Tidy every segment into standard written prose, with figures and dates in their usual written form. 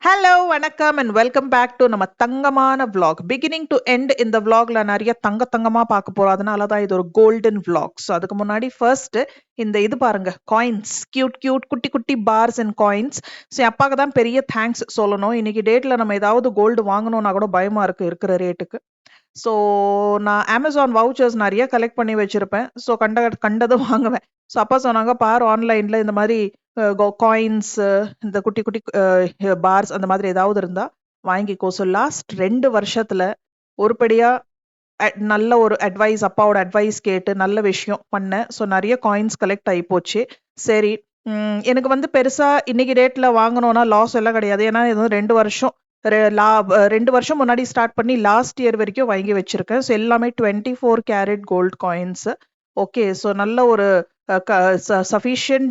Hello வணக்கம் and welcome back to நம்ம தங்கமான vlog. பிகினிங் டு எண்ட் இந்த vlogல நிறைய தங்கமா பார்க்க போறோம். அதனால தான் இது ஒரு கோல்டன் vlog. ஸோ அதுக்கு முன்னாடி ஃபர்ஸ்ட் இந்த இது பாருங்க, காயின்ஸ், கியூட் குட்டி குட்டி பார்ஸ் அண்ட் காயின்ஸ். ஸோ அப்பாவுக்கு தான் பெரிய தேங்க்ஸ் சொல்லணும். இன்னைக்கு டேட்ல நம்ம ஏதாவது கோல்டு வாங்கணும்னா கூட பயமா இருக்கு இருக்கிற ரேட்டுக்கு. ஸோ நான் அமேசான் வவுச்சர்ஸ் நிறைய கலெக்ட் பண்ணி வச்சிருப்பேன். ஸோ கண்டதும் வாங்குவேன். ஸோ அப்பா சொன்னாங்க, பார் ஆன்லைன்ல இந்த மாதிரி காயின்ஸ், இந்த குட்டி குட்டி பார்ஸ் அந்த மாதிரி ஏதாவது இருந்தா வாங்கிக்கோ. ஸோ லாஸ்ட் 2 வருஷத்துல ஒருபடியா நல்ல ஒரு அட்வைஸ், அப்பாவோட அட்வைஸ் கேட்டு நல்ல விஷயம் பண்ணேன். ஸோ நிறைய காயின்ஸ் கலெக்ட் ஆகி போச்சு. சரி, எனக்கு வந்து பெருசா இன்னைக்கு டேட்ல வாங்கணும்னா லாஸ் எல்லாம் கிடையாது. ஏன்னா இது 2 வருஷம் முன்னாடி ஸ்டார்ட் பண்ணி லாஸ்ட் இயர் வரைக்கும் வாங்கி வச்சிருக்கேன். ஸோ எல்லாமே 24 carat gold coins. Okay, so நல்ல ஒரு சஃபிஷியன்ட்,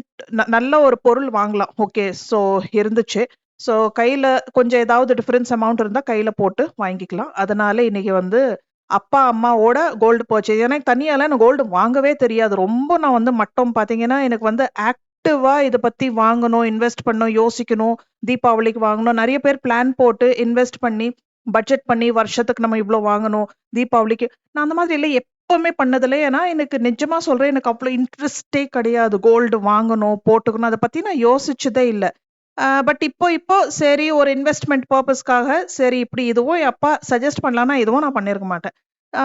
நல்ல ஒரு பொருள் வாங்கலாம். ஓகே, ஸோ இருந்துச்சு. ஸோ கையில கொஞ்சம் ஏதாவது டிஃபரன்ஸ் அமௌண்ட் இருந்தா கையில போட்டு வாங்கிக்கலாம். அதனால இன்னைக்கு வந்து அப்பா அம்மாவோட கோல்டு பர்ச்சேஸ். எனக்கு தனியால எனக்கு கோல்டு வாங்கவே தெரியாது. ரொம்ப நான் வந்து மட்டம் பாத்தீங்கன்னா, எனக்கு வந்து ஆக்டிவா இத பத்தி வாங்கணும், இன்வெஸ்ட் பண்ணணும், யோசிக்கணும். தீபாவளிக்கு வாங்கணும். நிறைய பேர் பிளான் போட்டு இன்வெஸ்ட் பண்ணி பட்ஜெட் பண்ணி வருஷத்துக்கு நம்ம இவ்ளோ வாங்கணும். தீபாவளிக்கு நான் அந்த மாதிரி இல்ல. எப்பவுமே பண்ணதில்ல. ஏன்னா எனக்கு நிஜமா சொல்றேன், எனக்கு அவ்ளோ இன்ட்ரெஸ்ட்டே கிடையாது. கோல்டு வாங்கணும், போட்டுக்கணும், அத பத்தி நான் யோசிச்சதே இல்ல. பட் இப்போ சரி, ஒரு இன்வெஸ்ட்மென்ட் பர்ப்பஸ்க்காக சரி இப்படி இதுவும் என் அப்பா சஜெஸ்ட் பண்ணலான்னா, இதுவும் நான் பண்ணியிருக்க மாட்டேன். அ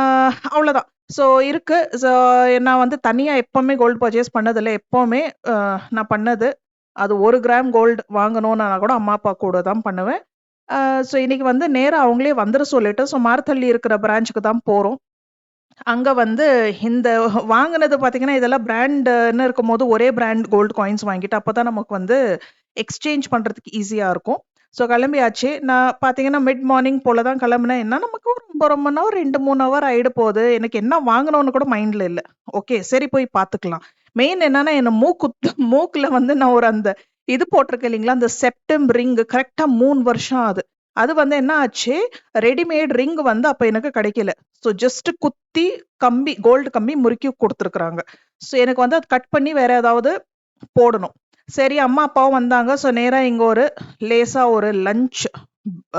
அவ்வளோதான். ஸோ இருக்கு. ஸோ நான் வந்து தனியா எப்பவுமே கோல்டு பர்ச்சேஸ் பண்ணதில்ல. எப்பவுமே அ நான் பண்ணது, அது 1 கிராம் கோல்டு வாங்கணும்னா கூட அம்மா, அப்பா கூட தான் பண்ணுவேன். ஸோ இன்னைக்கு வந்து நேரா அவங்களே வந்துர சொல்லிட்டு, ஸோ மாரத்தள்ளி இருக்கிற பிரான்ச்சுக்கு தான் போறோம். அங்க வந்து இந்த வாங்குனது பார்த்தீங்கன்னா, இதெல்லாம் பிராண்டுன்னு இருக்கும்போது ஒரே பிராண்ட் கோல்ட் காயின்ஸ் வாங்கிட்டு, அப்பதான் நமக்கு வந்து எக்ஸ்சேஞ்ச் பண்றதுக்கு ஈஸியா இருக்கும். ஸோ கிளம்பியாச்சு. நான் பார்த்தீங்கன்னா, மிட் மார்னிங் போல தான் கிளம்புனேன். என்ன நமக்கு ரொம்ப நேரம் 2, 3 ஹவர் ஆயிட போது. எனக்கு என்ன வாங்கணும்னு கூட மைண்ட்ல இல்ல. ஓகே, சரி போய் பார்த்துக்கலாம். மெயின் என்னன்னா, என்ன மூக்குல வந்து நான் ஒரு அந்த இது போட்டிருக்கேன் இல்லைங்களா, அந்த செப்டம் ரிங் கரெக்ட்டா 3 வருஷம் ஆகுது. அது வந்து என்ன ஆச்சு, ரெடிமேட் ரிங் வந்து அப்ப எனக்கு கிடைக்கல. ஸோ ஜஸ்ட் குத்தி கம்பி, கோல்டு கம்பி முறுக்கி குடுத்துருக்காங்க. ஸோ எனக்கு வந்து அது கட் பண்ணி வேற ஏதாவது போடணும். சரி, அம்மா, அப்பாவும் வந்தாங்க. ஸோ நேரா இங்க ஒரு லேசா ஒரு லஞ்ச்,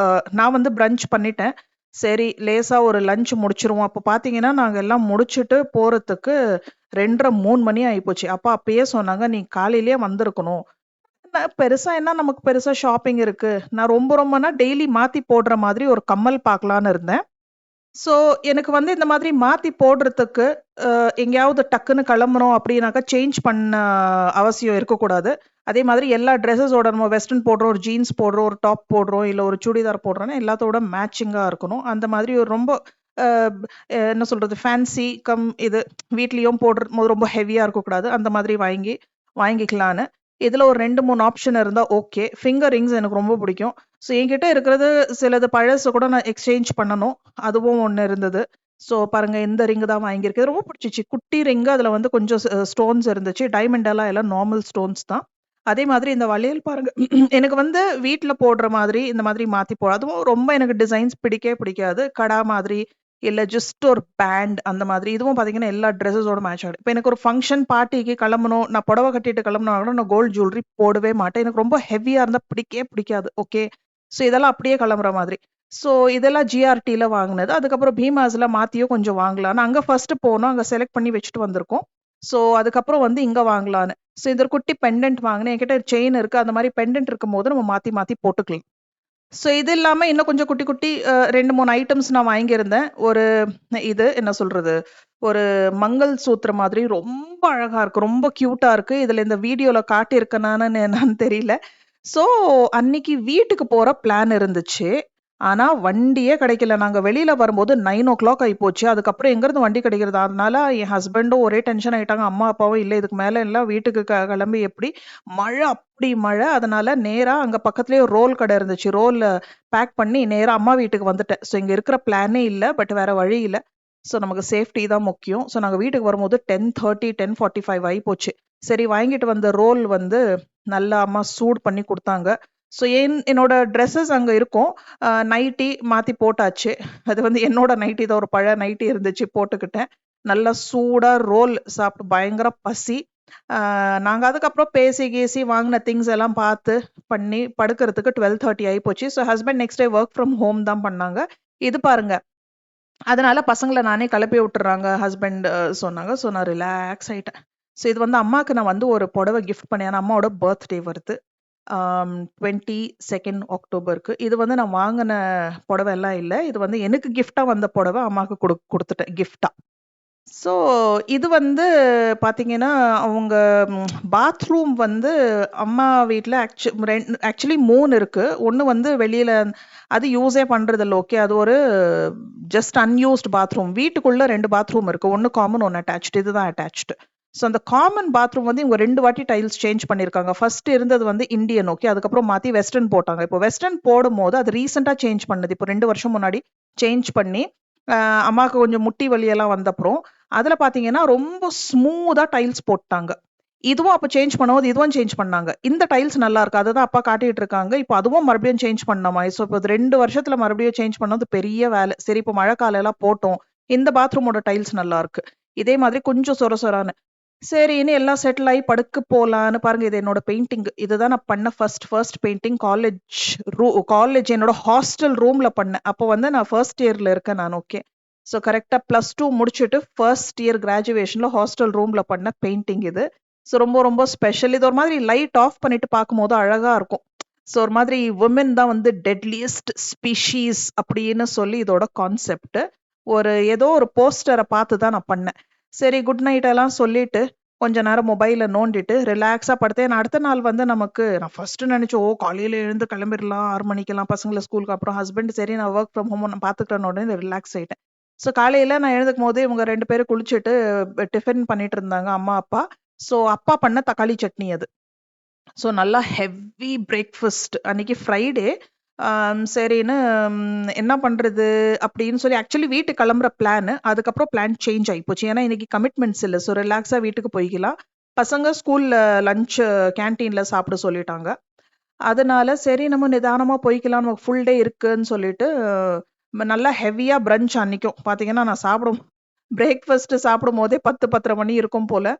அ நான் வந்து பிரஞ்ச் பண்ணிட்டேன். சரி, லேசா ஒரு லஞ்ச் முடிச்சுருவோம். அப்ப பார்த்தீங்கன்னா, நாங்க எல்லாம் முடிச்சுட்டு போறதுக்கு 2:30, 3 மணி ஆயிப்போச்சு. அப்பா அப்பயே சொன்னாங்க, "நீ காலையிலேயே வந்திருக்கணும்." பெருசா என்ன நமக்கு பெருசா ஷாப்பிங் இருக்கு. நான் ரொம்பனா டெய்லி மாத்தி போடுற மாதிரி ஒரு கம்மல் பார்க்கலான்னு இருந்தேன். ஸோ, எனக்கு வந்து இந்த மாதிரி மாத்தி போடுறதுக்கு, எங்கேயாவது டக்குன்னு கிளம்புறோம் அப்படின்னாக்கா, சேஞ்ச் பண்ண அவசியம் இருக்கக்கூடாது. அதே மாதிரி எல்லா ட்ரெஸ்ஸஸோட நம்ம வெஸ்டர்ன் போடுறோம், ஒரு ஜீன்ஸ் போடுறோம், ஒரு டாப் போடுறோம், இல்ல ஒரு சுடிதார் போடுறோம்னா, எல்லாத்தோட மேட்சிங்கா இருக்கணும். அந்த மாதிரி ஒரு ரொம்ப அ என்ன சொல்றது, ஃபேன்சி இது வீட்லயும் போடும்போது ரொம்ப ஹெவியா இருக்கக்கூடாது. அந்த மாதிரி வாங்கிக்கலான்னு. இதுல ஒரு 2, 3 ஆப்ஷன் இருந்தா ஓகே. ஃபிங்கர் ரிங்ஸ் எனக்கு ரொம்ப பிடிக்கும். ஸோ என்கிட்ட இருக்கிறது சிலது பழசு கூட நான் எக்ஸ்சேஞ்ச் பண்ணணும். அதுவும் ஒண்ணு இருந்தது. ஸோ பாருங்க, இந்த ரிங் தான் வாங்கியிருக்கேன். இது ரொம்ப பிடிச்சிச்சு. குட்டி ரிங், அதுல வந்து கொஞ்சம் ஸ்டோன்ஸ் இருந்துச்சு. டைமண்ட் எல்லாம் நார்மல் ஸ்டோன்ஸ் தான். அதே மாதிரி இந்த வளையல் பாருங்க. எனக்கு வந்து வீட்ல போடுற மாதிரி இந்த மாதிரி மாத்தி அதுவும் ரொம்ப எனக்கு டிசைன்ஸ் பிடிக்கவே பிடிக்காது. கடா மாதிரி, இல்ல ஜஸ்ட் ஒரு பேண்ட் அந்த மாதிரி. இதுவும் பார்த்தீங்கன்னா, எல்லா ட்ரெஸ்ஸஸோட மேட்ச் ஆகுது. இப்ப எனக்கு ஒரு ஃபங்ஷன் பார்ட்டிக்கு கிளம்பணும். நான் புடவ கட்டிட்டு கிளம்புனா கூட நான் கோல்ட் ஜுவல்லரி போடவே மாட்டேன். எனக்கு ரொம்ப ஹெவியா இருந்தா பிடிக்கவே பிடிக்காது. ஓகே. ஸோ இதெல்லாம் அப்படியே கிளம்புற மாதிரி. ஸோ இதெல்லாம் ஜிஆர்டில வாங்குனது. அதுக்கப்புறம் பீமாஸ்ல மாத்தியும் கொஞ்சம் வாங்கலான்னு அங்க ஃபர்ஸ்ட் போனோம். அங்க செலக்ட் பண்ணி வச்சுட்டு வந்திருக்கோம். ஸோ அதுக்கப்புறம் வந்து இங்க வாங்கலான்னு. ஸோ இந்த ஒரு குட்டி பெண்டன்ட் வாங்குனேன். என்கிட்ட செயின் இருக்கு. அந்த மாரி பெண்டன்ட் இருக்கும்போது நம்ம மாத்தி மாத்தி போட்டுக்கலாம். ஸோ இது இல்லாம இன்னும் கொஞ்சம் குட்டி குட்டி 2, 3 ஐட்டம்ஸ் நான் வாங்கியிருந்தேன். ஒரு இது என்ன சொல்றது? ஒரு மங்கள் சூத்திர மாதிரி ரொம்ப அழகா இருக்கு. ரொம்ப கியூட்டா இருக்கு. இதுல இந்த வீடியோல காட்டியிருக்கனான்னு என்னன்னு தெரியல. ஸோ அன்னைக்கு வீட்டுக்கு போற பிளான் இருந்துச்சு. ஆனா வண்டியே கிடைக்கல. நாங்க வெளியில வரும்போது 9:00 ஆயிப்போச்சு. அதுக்கப்புறம் எங்கருந்து வண்டி கிடைக்கிறது? அதனால என் ஹஸ்பண்டும் ஒரே டென்ஷன் ஆயிட்டாங்க. அம்மா, அப்பாவும் இல்ல இதுக்கு மேல எல்லாம் வீட்டுக்கு கிளம்பி எப்படி? மழை, அப்படி மழை. அதனால நேரா அங்க பக்கத்திலேயே ஒரு ரோல் கடை இருந்துச்சு. பேக் பண்ணி நேரா அம்மா வீட்டுக்கு வந்துட்டேன். ஸோ இங்க இருக்கிற பிளானே இல்ல. பட் வேற வழி இல்ல. ஸோ நமக்கு சேஃப்டி தான் முக்கியம். ஸோ நாங்க வீட்டுக்கு வரும்போது 10:30, 10:45 ஆயிப்போச்சு. சரி, வாங்கிட்டு வந்த ரோல் வந்து நல்லா அம்மா சூடு பண்ணி குடுத்தாங்க. ஸோ என்னோட ட்ரெஸ்ஸஸ் அங்க இருக்கும். நைட்டி மாத்தி போட்டாச்சு. அது வந்து என்னோட நைட்டி தான், ஒரு பழைய நைட்டி இருந்துச்சு, போட்டுக்கிட்டேன். நல்லா சூடா ரோல் சாப்பிட்டு பயங்கர பசி. நாங்க அதுக்கப்புறம் பேசி கீசி வாங்கின திங்ஸ் எல்லாம் பார்த்து பண்ணி படுக்கிறதுக்கு 12:30 ஆயிப்போச்சு. So husband next day work from home தான் பண்ணாங்க. இது பாருங்க, அதனால பசங்கள நானே கிளப்பி விட்டுறாங்க ஹஸ்பண்ட் சொன்னாங்க. ஸோ நான் ரிலாக்ஸ் ஆயிட்டேன். ஸோ இது வந்து அம்மாக்கு நான் வந்து ஒரு புடவை கிஃப்ட் பண்ணேன். ஏன்னா அம்மாவோட பர்த்டே வருது 22 அக்டோபருக்கு. இது வந்து நான் வாங்கின புடவை எல்லாம் இல்லை. இது வந்து எனக்கு கிஃப்டா வந்த புடவை அம்மாக்கு கொடுத்துட்டேன் கிஃப்டா. ஸோ இது வந்து பார்த்தீங்கன்னா, அவங்க பாத்ரூம் வந்து அம்மா வீட்ல ஆக்சுவலி 3 இருக்கு. 1 வந்து வெளியில அது யூஸே பண்றதில்ல. ஓகே. அது ஒரு ஜஸ்ட் அன்யூஸ்ட் பாத்ரூம். வீட்டுக்குள்ள 2 பாத்ரூம் இருக்கு. 1 காமன், 1 அட்டாச்டு. இதுதான் அட்டாச்டு. ஸோ அந்த காமன் பாத்ரூம் வந்து இவங்க 2 வாட்டி டைல்ஸ் சேஞ்ச் பண்ணியிருக்காங்க. ஃபர்ஸ்ட் இருந்தது வந்து இண்டியன். ஓகே. அதுக்கப்புறம் மாத்தி வெஸ்டர்ன் போட்டாங்க. இப்போ வெஸ்டர்ன் போடும்போது அது ரீசென்ட்டா சேஞ்ச் பண்ணது. இப்போ 2 வருஷம் முன்னாடி சேஞ்ச் பண்ணி, அம்மாக்கு கொஞ்சம் முட்டி வலியெல்லாம் வந்தப்புறம், அதுல பார்த்தீங்கன்னா, ரொம்ப ஸ்மூத்தா டைல்ஸ் போட்டாங்க. இதுவும் அப்ப சேஞ்ச் பண்ணும்போது இதுவும் சேஞ்ச் பண்ணாங்க. இந்த டைல்ஸ் நல்லா இருக்கு. அததான் அப்பா காட்டிட்டு இருக்காங்க. இப்போ அதுவும் மறுபடியும் சேஞ்ச் பண்ணோமா. ஸோ இப்போ 2 வருஷத்துல மறுபடியும் சேஞ்ச் பண்ணது பெரிய வேலை. சரி இப்போ மழை காலம் எல்லாம் போட்டோம். இந்த பாத்ரூமோட டைல்ஸ் நல்லா இருக்கு. இதே மாதிரி கொஞ்சம் சொர சொரான்னு. சரின்னு எல்லாம் செட்டில் ஆகி படுக்க போலான்னு பாருங்க. இது என்னோட பெயிண்டிங். இதுதான் நான் பண்ண ஃபர்ஸ்ட் பெயிண்டிங். காலேஜ் என்னோட ஹாஸ்டல் ரூம்ல பண்ணேன். அப்போ வந்து நான் ஃபர்ஸ்ட் இயர்ல இருக்கேன் நான். ஓகே. ஸோ கரெக்டா +2 முடிச்சுட்டு ஃபர்ஸ்ட் இயர் கிராஜுவேஷன்ல ஹாஸ்டல் ரூம்ல பண்ண பெயிண்டிங் இது. ஸோ ரொம்ப ரொம்ப ஸ்பெஷல். இது ஒரு மாதிரி லைட் ஆஃப் பண்ணிட்டு பார்க்கும்போது அழகா இருக்கும். ஸோ ஒரு மாதிரி விமன் தான் வந்து டெட்லியஸ்ட் ஸ்பீஷீஸ் அப்படின்னு சொல்லி இதோட கான்செப்ட். ஏதோ ஒரு போஸ்டரை பார்த்து தான் நான் பண்ணேன். சரி குட் நைட் எல்லாம் சொல்லிட்டு கொஞ்ச நேரம் மொபைலை நோண்டிட்டு ரிலாக்ஸா படுத்தேன். அடுத்த நாள் வந்து நான் ஃபர்ஸ்ட் நினைச்சேன், ஓ காலையில எழுந்து கிளம்பிடலாம் 6 மணிக்கெல்லாம் பசங்களை ஸ்கூலுக்கு. அப்புறம் ஹஸ்பண்ட் சரி நான் ஒர்க் ஃப்ரம் ஹோம் நான் பார்த்துக்கிறேன்னு உடனே ரிலாக்ஸ் ஆயிட்டேன். ஸோ காலையில நான் எழுந்துக்கும் போது இவங்க 2 பேரும் குளிச்சுட்டு டிஃபன் பண்ணிட்டு இருந்தாங்க அம்மா அப்பா. ஸோ அப்பா பண்ண தக்காளி சட்னி அது. ஸோ நல்லா ஹெவி பிரேக்ஃபாஸ்ட் அன்னைக்கு ஃப்ரைடே. சரின்னு என்ன பண்றது அப்படின்னு சொல்லி ஆக்சுவலி வீட்டுக்கு கிளம்புற பிளான். அதுக்கப்புறம் பிளான் சேஞ்ச் ஆயிப்போச்சு. ஏன்னா இன்னைக்கு கமிட்மெண்ட்ஸ் இல்லை. ஸோ ரிலாக்ஸா வீட்டுக்கு போய்க்கலாம். பசங்க ஸ்கூல்ல லஞ்ச் கேன்டீன்ல சாப்பிட சொல்லிட்டாங்க. அதனால சரி நம்ம நிதானமா போய்க்கலாம். நமக்கு ஃபுல் டே இருக்குன்னு சொல்லிட்டு நல்லா ஹெவியா பிரஞ்ச் அன்னைக்கும் பாத்தீங்கன்னா நான் பிரேக்ஃபாஸ்ட் சாப்பிடும் போதே 10-10:30 மணி இருக்கும் போல.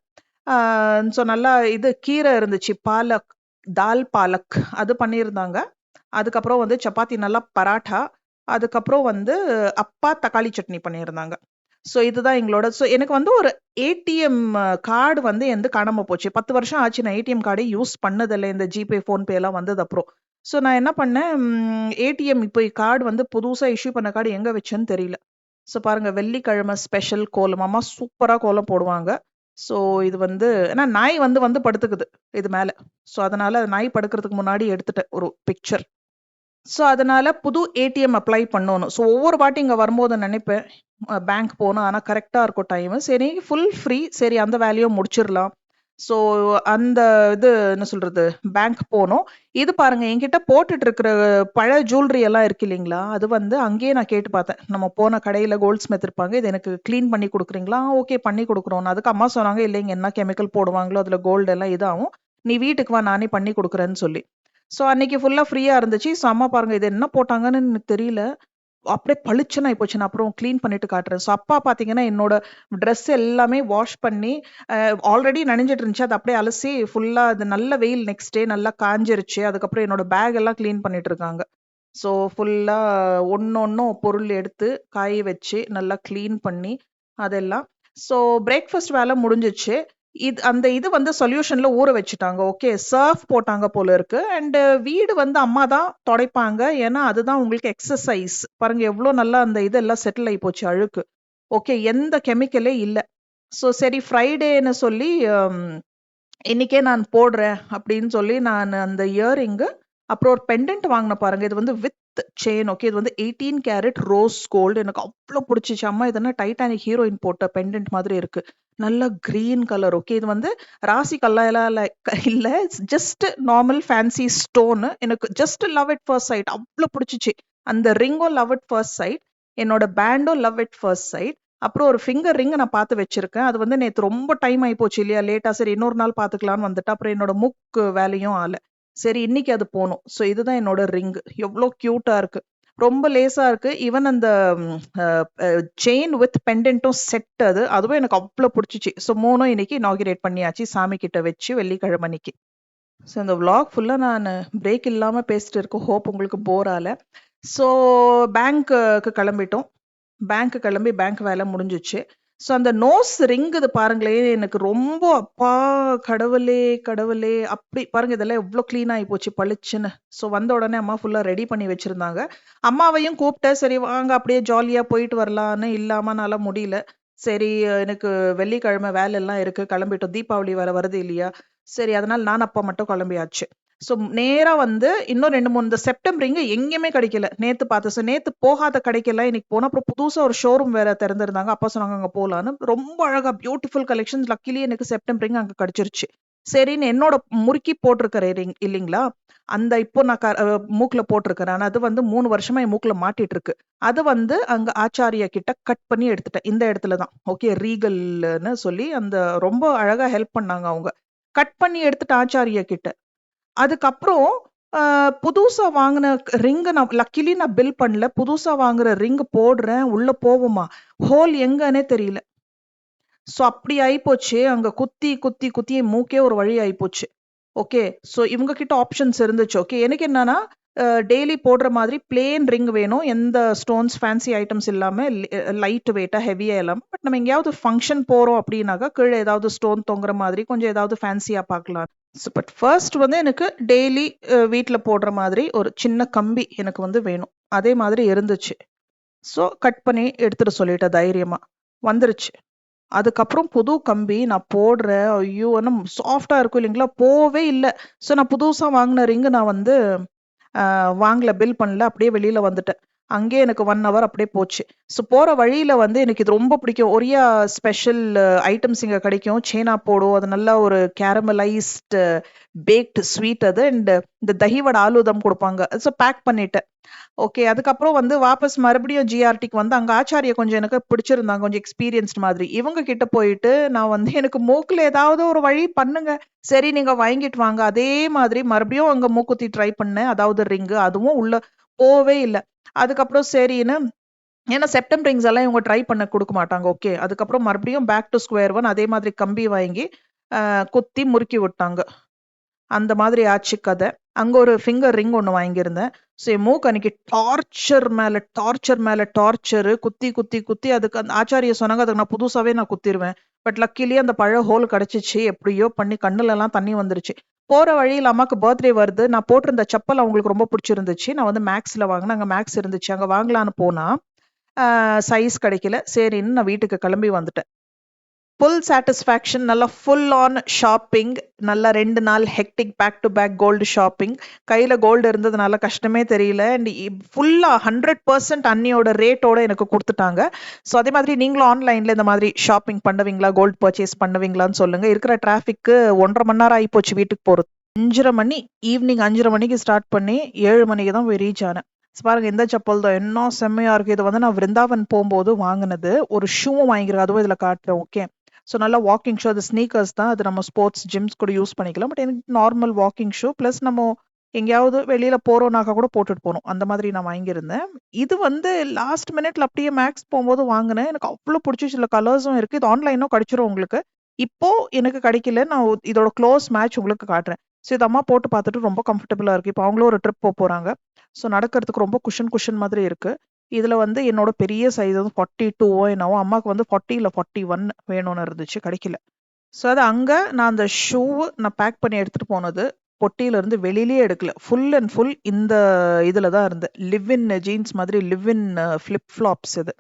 ஸோ நல்லா இது கீரை இருந்துச்சு. தால் பாலக் அது பண்ணியிருந்தாங்க. அதுக்கப்புறம் வந்து சப்பாத்தி நல்லா பராட்டா. அதுக்கப்புறம் வந்து அப்பா தக்காளி சட்னி பண்ணியிருந்தாங்க. ஸோ இதுதான் எங்களோட. ஸோ எனக்கு வந்து ஒரு ஏடிஎம் கார்டு வந்து எந்த காணாம போச்சு. 10 வருஷம் ஆச்சு நான் ஏடிஎம் கார்டே யூஸ் பண்ணதில்லை. இந்த ஜிபே ஃபோன்பே எல்லாம் வந்தது அப்புறம். ஸோ நான் என்ன பண்ணேன், ஏடிஎம் இப்போ கார்டு வந்து புதுசா இஷ்யூ பண்ண கார்டு எங்க வச்சேன்னு தெரியல. ஸோ பாருங்க, வெள்ளிக்கிழமை ஸ்பெஷல் கோலம். அம்மா சூப்பரா கோலம் போடுவாங்க. ஸோ இது வந்து ஏன்னா நாய் வந்து வந்து படுத்துக்குது இது மேல. ஸோ அதனால நாய் படுக்கிறதுக்கு முன்னாடி எடுத்துட்டேன் ஒரு பிக்சர். ஸோ அதனால புது ஏடிஎம் அப்ளை பண்ணணும். ஸோ ஒவ்வொரு வாட்டி இங்க வரும்போது நினைப்பேன் பேங்க் போகணும். ஆனா கரெக்டா இருக்கும் டைம். சரி ஃபுல் ஃப்ரீ. சரி அந்த வேலையும் முடிச்சிடலாம். ஸோ அந்த இது என்ன சொல்றது, பேங்க் போனோம். இது பாருங்க என்கிட்ட போட்டுட்டு இருக்கிற பழைய ஜுவல்லரி எல்லாம் இருக்கு இல்லைங்களா, அது வந்து அங்கேயே நான் கேட்டு பார்த்தேன். நம்ம போன கடையில கோல்ட் ஸ்மித் இருப்பாங்க. இது எனக்கு கிளீன் பண்ணி கொடுக்குறீங்களா? ஓகே பண்ணி கொடுக்குறோம். அதுக்கு அம்மா சொன்னாங்க, இல்லைங்க என்ன கெமிக்கல் போடுவாங்களோ அதுல கோல்டு எல்லாம் இதாகும், நீ வீட்டுக்கு வா நானே பண்ணி கொடுக்குறேன்னு சொல்லி. ஸோ அன்னைக்கு ஃபுல்லா ஃப்ரீயா இருந்துச்சு. ஸோ அம்மா பாருங்க இது என்ன போட்டாங்கன்னு எனக்கு தெரியல. அப்படியே பளிச்சுன்னு ஆயிப்போச்சு. நான் அப்புறம் கிளீன் பண்ணிட்டு காட்டுறேன். ஸோ அப்பா பார்த்தீங்கன்னா என்னோட ட்ரெஸ் எல்லாமே வாஷ் பண்ணி ஆல்ரெடி நனைஞ்சிட்டு இருந்துச்சு. அது அப்படியே அலசி ஃபுல்லா அது நல்ல வெயில் நெக்ஸ்ட் டே நல்லா காஞ்சிருச்சு. அதுக்கப்புறம் என்னோட பேக் எல்லாம் கிளீன் பண்ணிட்டு இருக்காங்க. ஸோ ஃபுல்லா ஒன்னொன்னும் பொருள் எடுத்து காய வச்சு நல்லா கிளீன் பண்ணி அதெல்லாம். ஸோ பிரேக்ஃபாஸ்ட் வேலை முடிஞ்சிச்சு. இது வந்து சொல்யூஷன்ல ஊற வச்சுட்டாங்க. ஓகே சர்ஃப் போட்டாங்க போல இருக்கு. அண்ட் வீடு வந்து அம்மா தான் துடைப்பாங்க. ஏன்னா அதுதான் உங்களுக்கு எக்ஸசைஸ். பாருங்க எவ்வளவு நல்லா அந்த இதெல்லாம் செட்டில் ஆகி போச்சு அழுக்கு. ஓகே எந்த கெமிக்கலே இல்ல. ஸோ சரி ஃப்ரைடேன்னு சொல்லி இன்னைக்கே நான் போடுறேன் அப்படின்னு சொல்லி நான் அந்த இயரிங்கு அப்புறம் ஒரு பெண்டன்ட் வாங்கின பாருங்க. இது வந்து வித் செயின். ஓகே இது வந்து 18 கேரட் ரோஸ் கோல்டு. எனக்கு அவ்வளோ பிடிச்சிச்சு. அம்மா இதென்ன டைட்டானிக் ஹீரோயின் போட்ட பெண்டன்ட் மாதிரி இருக்கு. நல்ல கிரீன் கலர். ஓகே இது வந்து ராசி கல்லாயெல்லாம் இல்ல, ஜஸ்ட் நார்மல் ஃபேன்சி ஸ்டோன். எனக்கு just love it first sight. அவ்வளோ பிடிச்சிச்சு. அந்த ரிங்கும் லவ் இட் ஃபர்ஸ்ட் சைட். என்னோட பேண்டும் லவ் இட் ஃபர்ஸ்ட் சைட். அப்புறம் ஒரு ஃபிங்கர் ரிங் நான் பார்த்து வச்சிருக்கேன். அது வந்து நேத்து ரொம்ப டைம் ஆகி போச்சு இல்லையா, லேட்டா. சரி இன்னொரு நாள் பார்த்துக்கலாம்னு வந்துட்டு அப்புறம் என்னோட வேலையும் ஆல. சரி இன்னைக்கு அது போகணும். ஸோ இதுதான் என்னோட ரிங். எவ்வளோ கியூட்டா இருக்கு. ரொம்ப லேசா இருக்கு. ஈவன் அந்த செயின் வித் பெண்டன்ட்டும் செட் அதுவும் எனக்கு அவ்வளோ பிடிச்சிச்சு. ஸோ 3ம் இன்னைக்கு இனாகிரேட் பண்ணியாச்சு சாமி கிட்ட வச்சு வெள்ளிக்கிழமை அன்னைக்கு. ஸோ இந்த விளாக் ஃபுல்லாக நான் பிரேக் இல்லாமல் பேசிட்டு இருக்கேன். ஹோப் உங்களுக்கு போர் ஆகல. ஸோ பேங்க்கு கிளம்பிட்டோம். பேங்க்கு கிளம்பி பேங்க் வேலை முடிஞ்சிச்சு. ஸோ அந்த நோஸ் ரிங் இது பாருங்களேன், எனக்கு ரொம்ப அப்பா கடவுளே கடவுளே அப்படி பாருங்க, இதெல்லாம் எவ்வளோ க்ளீன் ஆகி போச்சு பளிச்சுன்னு. ஸோ வந்த உடனே அம்மா ஃபுல்லாக ரெடி பண்ணி வச்சிருந்தாங்க. அம்மாவையும் கூப்பிட்டேன், சரி வாங்க அப்படியே ஜாலியாக போயிட்டு வரலான்னு. இல்லாமனால முடியல. சரி எனக்கு வெள்ளிக்கிழமை வேலை எல்லாம் இருக்கு, கிளம்பிட்டோம். தீபாவளி வேற வருது இல்லையா, சரி அதனால நான் அப்பா மட்டும் கிளம்பியாச்சு. ஸோ நேரா வந்து இன்னும் 2, 3 இந்த செப்டம்பர் ரிங் எங்கேயுமே கிடைக்கல. நேத்து பார்த்தேன். ஸோ நேத்து போகாத கடைக்கெல்லாம் இன்னைக்கு போனா, அப்புறம் புதுசா ஒரு ஷோரூம் வேற திறந்திருந்தாங்க. அப்பா சொன்னாங்க அங்க போலான்னு. ரொம்ப அழகா பியூட்டிஃபுல் கலெக்ஷன்ஸ். லக்கிலி எனக்கு செப்டம்பர் ரிங் அங்க கிடைச்சிருச்சு. சரின்னு என்னோட முறுக்கி போட்டிருக்கிற ரிங் இல்லைங்களா, அந்த இப்போ நான் மூக்குல போட்டிருக்கிறேன். அது வந்து 3 வருஷமா என் மூக்குல மாட்டிட்டு இருக்கு. அது வந்து அங்க ஆச்சாரியா கிட்ட கட் பண்ணி எடுத்துட்டேன். இந்த இடத்துல தான் ஓகே ரீகல்னு சொல்லி அந்த ரொம்ப அழகா ஹெல்ப் பண்ணாங்க அவங்க. கட் பண்ணி எடுத்துட்டு ஆச்சாரியா கிட்ட. அதுக்கப்புறம் புதுசா வாங்குன ரிங்க லக்கிலி நான் பில் பண்ணல. புதுசா வாங்குற ரிங் போடுறேன். உள்ள போவுமா? ஹோல் எங்கன்னே தெரியல. ஸோ அப்படி ஆயிப்போச்சு. அங்க குத்தி, குத்தி, குத்தி என் மூக்கே ஒரு வழி ஆயிப்போச்சு. ஓகே. ஸோ இவங்க கிட்ட ஆப்ஷன்ஸ் இருந்துச்சு. ஓகே. எனக்கு என்னன்னா, டெய்லி போடுற மாதிரி பிளேன் ரிங் வேணும். எந்த ஸ்டோன்ஸ், ஃபேன்சி ஐட்டம்ஸ் இல்லாம லைட் வெயிட்டா, ஹெவியா இல்லாம. பட் நம்ம எங்கேயாவது ஃபங்ஷன் போறோம் அப்படின்னாக்கா, கீழ ஏதாவது ஸ்டோன் தொங்குற மாதிரி கொஞ்சம் ஏதாவது ஃபேன்சியா பார்க்கலாம். ஸோ பட் ஃபர்ஸ்ட் வந்து எனக்கு டெய்லி வீட்ல போடுற மாதிரி ஒரு சின்ன கம்பி எனக்கு வந்து வேணும். அதே மாதிரி இருந்துச்சு. ஸோ கட் பண்ணி எடுத்துட்டு சொல்லிட்டேன் தைரியமா. வந்துருச்சு. அதுக்கப்புறம் புது கம்பி நான் போடுறேன். ஐயோ! ஆனா சாஃப்ட்டா இருக்கும் இல்லைங்களா? போவே இல்ல. ஸோ நான் புதுசா வாங்குன ரிங் நான் வந்து வாங்கல, பில் பண்ணல. அப்படியே வெளியில வந்துட்டேன். அங்கேயே எனக்கு 1 ஹவர் அப்படியே போச்சு. ஸோ போற வழியில வந்து எனக்கு இது ரொம்ப பிடிக்கும். ஒரியா ஸ்பெஷல் ஐட்டம்ஸ் இங்க கிடைக்கும். சேனா போடு, அது நல்லா ஒரு கேரமலைஸ்டு பேக்டு ஸ்வீட் அது. அண்ட் இந்த தஹிவடை ஆலூதம் குடுப்பாங்க. ஸோ பேக் பண்ணிட்டேன். ஓகே. அதுக்கப்புறம் வந்து வாபஸ் மறுபடியும் ஜிஆர்டிக்கு வந்து அங்க ஆச்சாரியா கொஞ்சம் எனக்கு பிடிச்சிருந்தாங்க. கொஞ்சம் எக்ஸ்பீரியன்ஸ்டு மாதிரி. இவங்க கிட்ட போயிட்டு நான் வந்து எனக்கு மூக்குல ஏதாவது ஒரு வழி பண்ணுங்க. சரி நீங்க வாங்கிட்டு வாங்க. அதே மாதிரி மறுபடியும் அங்க மூக்குத்தி ட்ரை பண்ணேன். அதாவது ரிங்கு. அதுவும் உள்ள போவே இல்ல. அதுக்கப்புறம் சரின்னு, ஏன்னா செப்டம்பர் ரிங்ஸ் எல்லாம் இவங்க ட்ரை பண்ண குடுக்க மாட்டாங்க. ஓகே. அதுக்கப்புறம் மறுபடியும் பேக் டூ ஸ்கொயர் ஒன். அதே மாதிரி கம்பி வாங்கி குத்தி முறுக்கி விட்டாங்க. அந்த மாதிரி ஆச்சு கதை. அங்க ஒரு ஃபிங்கர் ரிங் ஒண்ணு வாங்கியிருந்தேன். ஸோ என் மூக்கு அன்னைக்கு டார்ச்சர் மேல டார்ச்சர் மேல டார்ச்சரு. குத்தி, குத்தி, குத்தி அதுக்கு அந்த ஆச்சாரியா சொன்னாங்க, அதுக்கு நான் புதுசாவே நான் குத்திருவேன். பட் லக்கிலி அந்த பழைய ஹோல் கிடைச்சிச்சு. எப்படியோ பண்ணி கண்ணுலலாம் தண்ணி வந்துருச்சு. போற வழியில அம்மாக்கு பர்த்டே வருது. நான் போட்டிருந்த செப்பல் அவங்களுக்கு ரொம்ப பிடிச்சிருந்துச்சு. நான் வந்து மேக்ஸ்ல வாங்குனேன். அங்க மேக்ஸ் இருந்துச்சு. அங்க வாங்கலான்னு போனா, சைஸ் கிடைக்கல. சரின்னு நான் வீட்டுக்கு கிளம்பி வந்துட்டேன். Full satisfaction. நல்லா ஃபுல் ஆன் ஷாப்பிங். நல்லா 2 நாள் hectic back to back gold shopping. கையில கோல்டு இருந்ததுனால கஷ்டமே தெரியல. அண்ட் ஃபுல்லா 100% அன்னியோட ரேட்டோட எனக்கு குடுத்துட்டாங்க. ஸோ அதே மாதிரி நீங்களும் ஆன்லைன்ல இந்த மாதிரி ஷாப்பிங் பண்ணுவீங்களா? கோல்டு பர்ச்சேஸ் பண்ணுவீங்களான்னு சொல்லுங்க. இருக்கிற டிராஃபிக்கு 1.5 மணி நேரம் ஆயிப்போச்சு வீட்டுக்கு போறது. 5:30 மணி, ஈவினிங் 5:30 மணிக்கு ஸ்டார்ட் பண்ணி 7 மணிக்கு தான் போய் ரீச் ஆனேன். பாருங்க இந்த செப்பல் தான் என்ன செம்மையா இருக்கு. இது வந்து நான் விருந்தாவன் போகும்போது வாங்கினது. ஒரு ஷூவும் வாங்கிக்கிறேன். அதுவும் இதுல காட்டுறேன். ஓகே. ஸோ நல்லா வாக்கிங் ஷூ. அது ஸ்னீக்கர்ஸ் தான். அது நம்ம ஸ்போர்ட்ஸ் ஜிம்ஸ் கூட யூஸ் பண்ணிக்கலாம். பட் எனக்கு நார்மல் வாக்கிங் ஷூ ப்ளஸ் நம்ம எங்கேயாவது வெளியில போறோம்னாக்கா கூட போட்டுட்டு போகணும். அந்த மாதிரி நான் வாங்கியிருந்தேன். இது வந்து லாஸ்ட் மினிட்ல அப்படியே மேக்ஸ் போகும்போது வாங்கினேன். எனக்கு அவ்வளோ பிடிச்சிச்சு. இல்லை கலர்ஸும் இருக்கு. இது ஆன்லைனும் கிடைச்சிரும் உங்களுக்கு. இப்போ எனக்கு கிடைக்கல. நான் இதோட க்ளோஸ் மேட்ச் உங்களுக்கு காட்டுறேன். ஸோ இது அம்மா போட்டு பார்த்துட்டு ரொம்ப கம்ஃபர்டபுளா இருக்கு. இப்போ அவங்களும் ஒரு ட்ரிப் போறாங்க. ஸோ நடக்கிறதுக்கு ரொம்ப குஷன் மாதிரி இருக்கு. இதுல வந்து என்னோட பெரிய சைஸ் வந்து 42 என்னவோ, அம்மாக்கு வந்து 40 இல்ல 41 வேணும்னு இருந்துச்சு. கிடைக்கல. ஸோ அது அங்க நான் அந்த நான் பேக் பண்ணி எடுத்துட்டு போனது பொட்டியில இருந்து வெளியிலேயே எடுக்கல. ஃபுல் அண்ட் ஃபுல் இந்த இதுல தான் இருந்து லிவ் இன் ஜீன்ஸ் மாதிரி லிவ் இன் ஃபிளிப் ஃப்ளாப்ஸ் இது.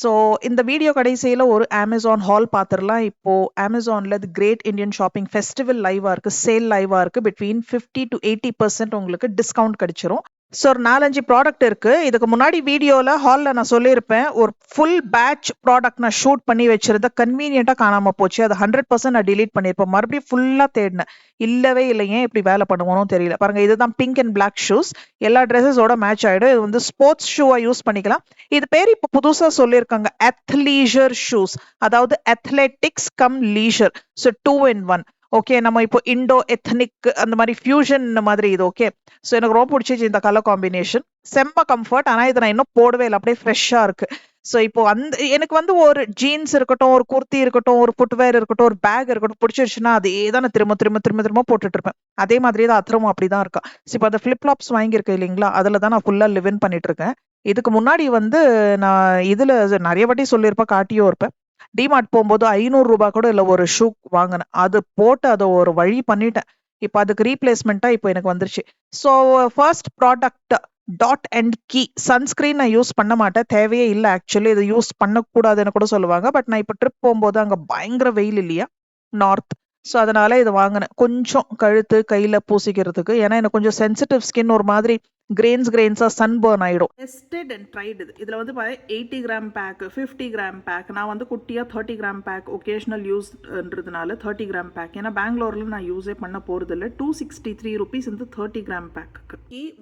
ஸோ இந்த வீடியோ கடைசியில ஒரு Amazon ஹால் பார்த்துடலாம். இப்போ Amazonல தி கிரேட் இந்தியன் ஷாப்பிங் ஃபெஸ்டிவல் லைவா இருக்கு. சேல் லைவா இருக்கு. பிட்வீன் 50 to 80% உங்களுக்கு டிஸ்கவுண்ட் கிடைச்சிரும். ஸோ ஒரு 4-5 ப்ராடக்ட் இருக்கு. இதுக்கு முன்னாடி வீடியோல ஹால்ல நான் சொல்லியிருப்பேன். ஒரு ஃபுல் பேட்ச் ப்ராடக்ட் நான் ஷூட் பண்ணி வச்சிருந்தேன். கன்வீனியன்ட்டா காணாம போச்சு. அது 100% நான் டிலீட் பண்ணியிருப்பேன். மறுபடியும் ஃபுல்லா தேடினேன். இல்லவே இல்லை. ஏன் இப்படி வேலை பண்ணுவோனும் தெரியல. பாருங்க இதுதான் பிங்க் அண்ட் பிளாக் ஷூஸ். எல்லா ட்ரெஸ்ஸஸோட மேட்ச் ஆயிடும். இது வந்து ஸ்போர்ட்ஸ் ஷூவா யூஸ் பண்ணிக்கலாம். இது பேர் இப்போ புதுசா சொல்லியிருக்காங்க அத்லீஷர் ஷூஸ். அதாவது athletics come leisure. So 2 in 1. Okay. நம்ம இப்போ இண்டோ எத்னிக் அந்த மாதிரி ஃபியூஷன் மாதிரி இது ஓகே. ஸோ எனக்கு ரொம்ப பிடிச்சிச்சு இந்த கலர் காம்பினேஷன். செம்ம கம்ஃபர்ட். ஆனா இத நான் இன்னும் போடவே இல்ல. அப்படியே ஃப்ரெஷ்ஷா இருக்கு. ஸோ இப்போ அந்த எனக்கு வந்து ஒரு ஜீன்ஸ் இருக்கட்டும், ஒரு குர்த்தி இருக்கட்டும், ஒரு ஃபுட்வேர் இருக்கட்டும், ஒரு பேக் இருக்கட்டும் பிடிச்சிருச்சுன்னா அதே தான் நான் திரும்ப திரும்ப திரும்ப திரும்ப போட்டுட்டு இருப்பேன். அதே மாதிரியே தான் அத்தரமும் அப்படிதான் இருக்கா. ஸோ இப்போ அந்த ஃபிளிப் ஃப்ளாப்ஸ் வாங்கியிருக்கேன் இல்லைங்களா? அதுல தான் நான் ஃபுல்லா லிவ் இன் பண்ணிட்டு இருக்கேன். இதுக்கு முன்னாடி வந்து நான் இதுல நெறைய வாட்டி சொல்லியிருப்பேன், காட்டியும் இருப்பேன். டிமார்ட் போம்போது ரூ. 500 கூட இல்ல ஒரு ஷூ வாங்குனேன். அது போட்டு அத ஒரு வழி பண்ணிட்டேன். இப்ப அதுக்கு ரீப்ளேஸ்மென்ட்டா இப்ப எனக்கு வந்துருச்சு. So first product Dot and Key sunscreen நான் யூஸ் பண்ண மாட்டேன். தேவையே இல்ல ஆக்சுவலி. இத யூஸ் பண்ணக்கூடாதுன்னு கூட சொல்லுவாங்க. பட் நான் இப்ப ட்ரிப் போம்போது அங்க பயங்கர வெயில் இல்லையா? நார்த். ஸோ அதனால இத வாங்குனேன். கொஞ்சம் கழுத்து, கையில பூசிக்கிறதுக்கு. ஏன்னா எனக்கு கொஞ்சம் சென்சிட்டிவ் ஸ்கின் ஒரு மாதிரி கிரெயின்ஸா சன்பர்ன் ஆயிடும். டெஸ்டட் அண்ட் ட்ரைடு இது. இதுல வந்து 80 கிராம் பேக், 50 கிராம் பேக். நான் வந்து குட்டியா 30 கிராம் பேக் ஒகேஷனல் யூஸ்ன்றதுனால 30 கிராம் பேக். ஏன்னா பெங்களூர்ல நான் யூஸே பண்ண போறது இல்ல. 263 rupees இந்த 30 கிராம் பேக்கு.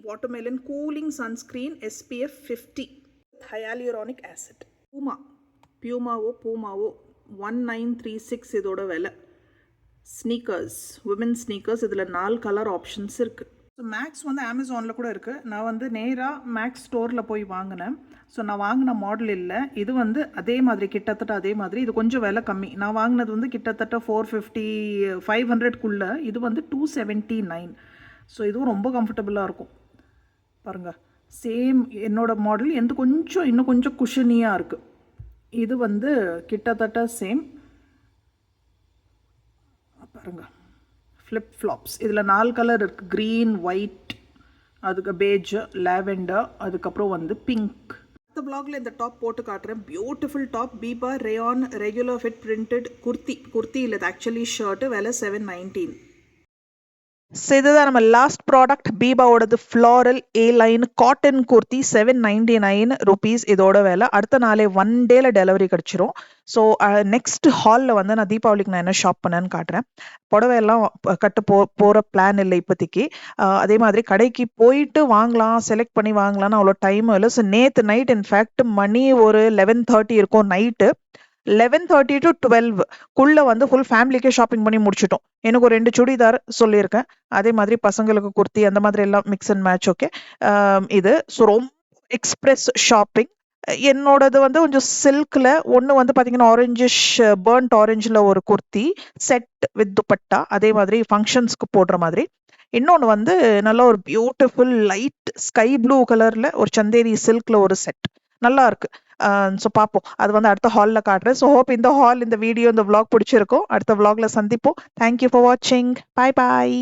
Watermelon cooling sunscreen SPF 50 hyaluronic acid. பியூமாவோ 1936 இதோட விலை. Sneakers, women sneakers. இதில் 4 கலர் ஆப்ஷன்ஸ் இருக்குது. ஸோ மேக்ஸ் வந்து அமேசானில் கூட இருக்குது. நான் வந்து நேராக மேக்ஸ் ஸ்டோரில் போய் வாங்கினேன். ஸோ நான் வாங்கின மாடல் இல்லை. இது வந்து அதே மாதிரி கிட்டத்தட்ட அதே மாதிரி. இது கொஞ்சம் விலை கம்மி. நான் வாங்கினது வந்து கிட்டத்தட்ட 450 500க்குள்ளே. இது வந்து 279. ஸோ இதுவும் ரொம்ப கம்ஃபர்டபுளாக இருக்கும். பாருங்கள், சேம் என்னோட மாடல். இன்னும் கொஞ்சம் குஷனியாக இருக்குது. இது வந்து கிட்டத்தட்ட சேம். பாருங்க, ஃப்ளிப் ஃப்ளாப்ஸ். இதில் 4 கலர் இருக்குது. க்ரீன், ஒயிட், அதுக்கு பேஜ், லாவெண்டர், அதுக்கப்புறம் வந்து பிங்க். அடுத்த ப்ளாகில் இந்த டாப் போட்டு காட்டுறேன். Beautiful top. Biba rayon regular fit printed kurti இல்லை, இது ஆக்சுவலி ஷர்ட்டு. விலை 719. ஸோ இதுதான் நம்ம லாஸ்ட் ப்ராடக்ட். பீபாவோடது floral A line cotton kurti 799 rupees இதோட விலை. அடுத்த நாளே 1 டேல டெலிவரி கிடச்சிரும். ஸோ நெக்ஸ்ட் ஹாலில் வந்து நான் தீபாவளிக்கு நான் என்ன ஷாப் பண்ணேன்னு காட்டுறேன். புடவையெல்லாம் கட்டு போகிற பிளான் இல்லை இப்போதைக்கு. அதே மாதிரி கடைக்கு போயிட்டு வாங்கலாம், செலக்ட் பண்ணி வாங்கலாம்னு அவ்வளோ டைம் இல்லை. ஸோ நேற்று நைட் இன்ஃபேக்ட் மணி ஒரு 11:30 இருக்கும் நைட்டு. 11:30 to 12 வந்து ஃபுல் ஃபேமிலிக்கே ஷாப்பிங் பண்ணி முடிச்சிட்டோம். எனக்கு ஒரு 2 சுடிதார் சொல்லியிருக்கேன். அதே மாதிரி பசங்களுக்கு குர்த்தி அந்த மாதிரி எல்லாம் மிக்ஸ் அண்ட் மேட்ச். ஓகே. இது ஸோ ரொம்ப எக்ஸ்பிரஸ் ஷாப்பிங். என்னோடது வந்து கொஞ்சம் சில்க்ல ஒன்று வந்து பார்த்தீங்கன்னா ஆரஞ்சிஷ் பர்ன்ட் ஆரஞ்சில் ஒரு குர்த்தி செட் வித் துப்பட்டா, அதே மாதிரி ஃபங்க்ஷன்ஸ்க்கு போடுற மாதிரி. இன்னொன்று வந்து நல்ல ஒரு பியூட்டிஃபுல் லைட் ஸ்கை ப்ளூ கலர்ல ஒரு சந்தேரி சில்க்ல ஒரு செட் நல்லா இருக்கு. ஸோ பார்ப்போம். அது வந்து அடுத்த ஹாலில் காட்டுறேன். ஸோ ஹோப் இந்த வீடியோ இந்த vlog பிடிச்சிருக்கும். அடுத்த vlogல சந்திப்போம். தேங்க்யூ ஃபார் வாட்சிங். பாய் பாய்.